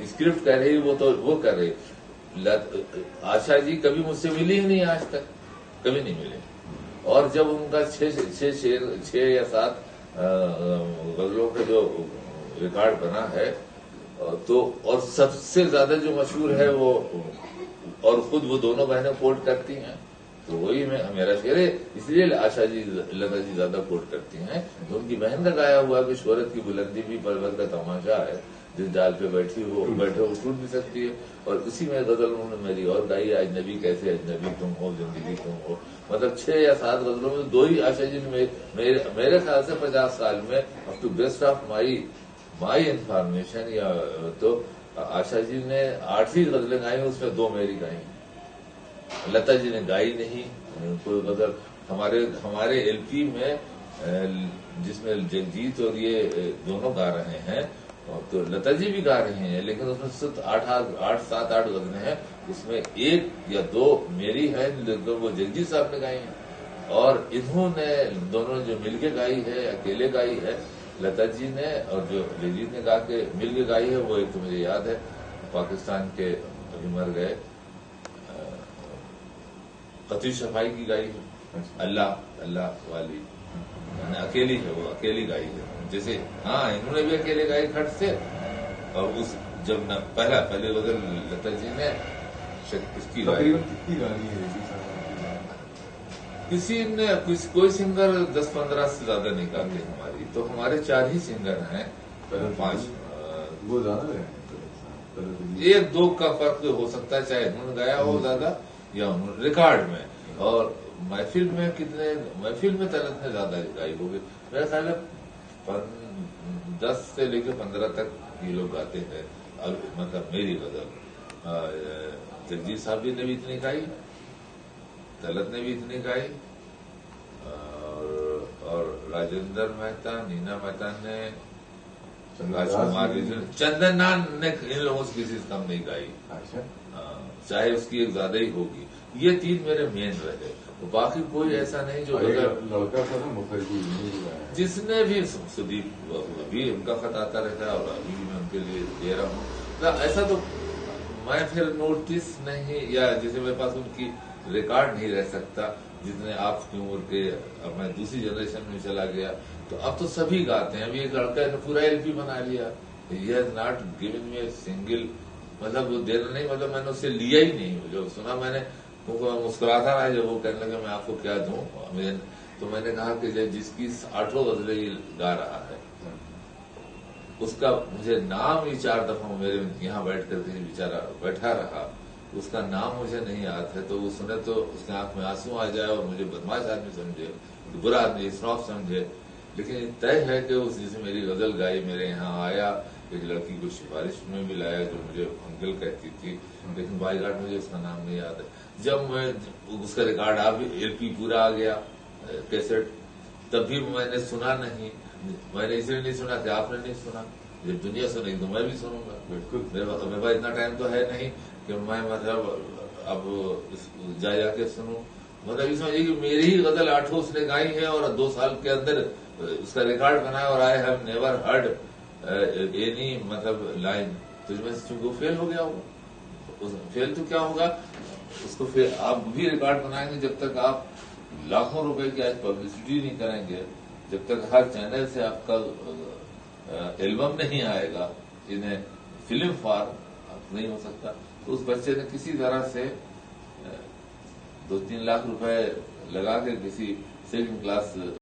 Script कह रही वो तो वो कर रही। आशा जी कभी मुझसे मिली ही नहीं आज तक, कभी नहीं मिले। और जब उनका छह या सात गजलों का जो रिकॉर्ड बना है तो, और सबसे ज्यादा जो मशहूर है वो, और खुद वो दोनों बहनें कोट करती हैं, तो वही मेरा शेर है। इसलिए आशा जी लता जी ज्यादा कोट करती हैं। तो उनकी बहन का गाया हुआ कि शोहरत की बुलंदी भी पर्वत का तमाशा है, जिस डाल पे बैठे वो टूट भी सकती है। और उसी में गजल उन्होंने मेरी और गाई, अजनबी कैसे अजनबी तुम हो जिंदगी तुम हो। मतलब 6 या 7 गजलों में 2 ही आशा जी ने मेरे ख्याल से 50 साल में up to best of my information, या तो आशा जी ने 8 ही गजलें गाई, उसमें 2 मेरी गाई। लता जी ने गाई नहीं कोई गजल। हमारे एलपी में जिसमें जगजीत और ये दोनों गा रहे हैं, तो लता जी भी गा रही हैं, लेकिन उसमें सिर्फ 7-8 गजलें हैं, उसमें 1 या 2 मेरी है, लेकिन वो जगजीत साहब ने गाई हैं। और इन्होंने दोनों जो मिलके गाई है, अकेले गाई है लता जी ने, और जो जगजीत ने गा के मिलके गाई है, वो एक तो मुझे याद है पाकिस्तान के अभी मर गए कतई सफाई की गाई है, अल्लाह अल्लाह वाली, अकेली है वो, अकेली गाई है। जैसे हाँ इन्होंने भी अकेले गाई खट से, और उस जब न पहले गजल लता जी ने इसकी गाई, किसी ने कोई सिंगर 10-15 से ज्यादा नहीं गाते हमारी, तो हमारे 4 ही सिंगर हैं, 5 वो ज्यादा है, 1-2 का फर्क हो सकता है, चाहे उन्होंने गाया हो ज्यादा या उन्होंने रिकॉर्ड में। और महफिल में तलत ने ज्यादा गाई होगी मेरे ख्याल है। 10 से लेकर 15 तक ये लोग गाते हैं। अब मतलब मेरी गजल जगजीत साहब ने भी इतनी गाई, तलत ने भी इतनी गाई, और राजेंद्र मेहता, नीना मेहता ने, राजकुमार चंदन ने इन लोगों से किसी से कम नहीं गाई, चाहे उसकी एक ज्यादा ही होगी। ये 3 मेरे मेन रहे, तो बाकी कोई ऐसा नहीं जो लड़का था ना मुखर्जी, जिसने भी सुदीप अभी उनका खत आता रहता है, और अभी भी मैं उनके लिए दे रहा हूँ। ऐसा तो मैं फिर नोटिस नहीं, या जैसे मेरे पास उनकी रिकॉर्ड नहीं रह सकता, जितने आपकी उम्र के, अब मैं दूसरी जनरेशन में चला गया, तो अब तो सभी गाते हैं। अभी एक लड़का ने पूरा एलपी बना लिया, he has not given me single, मतलब वो देना नहीं, मतलब मैंने उससे लिया ही नहीं। जो सुना मैंने मुस्कुराता रहा जब वो कहने लगा मैं आपको क्या दूं, तो मैंने कहा कि जिसकी 8 गजलें गा रहा है, उसका मुझे नाम ही 4 दफा मेरे यहाँ बैठ कर के बेचारा बैठा रहा, उसका नाम मुझे नहीं याद है। तो वो सुने तो उसके आंख में आंसू आ जाए और मुझे बदमाश आदमी समझे, बुरा आदमी स्नॉब समझे, लेकिन तय है कि उस जिसे मेरी गजल गाई मेरे यहाँ आया, एक लड़की को सिफारिश में भी लाया जो मुझे अंकल कहती थी, लेकिन बाई गार्ड मुझे उसका नाम नहीं याद है। जब मैं उसका रिकॉर्ड एलपी पूरा आ गया कैसेट, तब भी मैंने सुना नहीं। मैंने इसलिए नहीं सुना कि आपने नहीं सुना, जब दुनिया सुनेगी तो मैं भी सुनूंगा। बिल्कुल, मेरे पास इतना टाइम तो है नहीं कि मैं मतलब अब जाके सुनूं। मतलब ये समझिए कि मेरी ही गजल 8 उसने गाई है, और 2 साल के अंदर उसका रिकॉर्ड बनाया, और I have never heard any मतलब लाइन। तो इसमें चूंकि फेल हो गया होगा, फेल तो क्या होगा, उसको फिर आप भी रिकॉर्ड बनाएंगे जब तक आप लाखों रुपए की आज पब्लिसिटी नहीं करेंगे, जब तक हर चैनल से आपका एल्बम नहीं आएगा, इन्हें फिल्म फार नहीं हो सकता। तो उस बच्चे ने किसी तरह से 2-3 लाख रुपए लगा के किसी सेकंड क्लास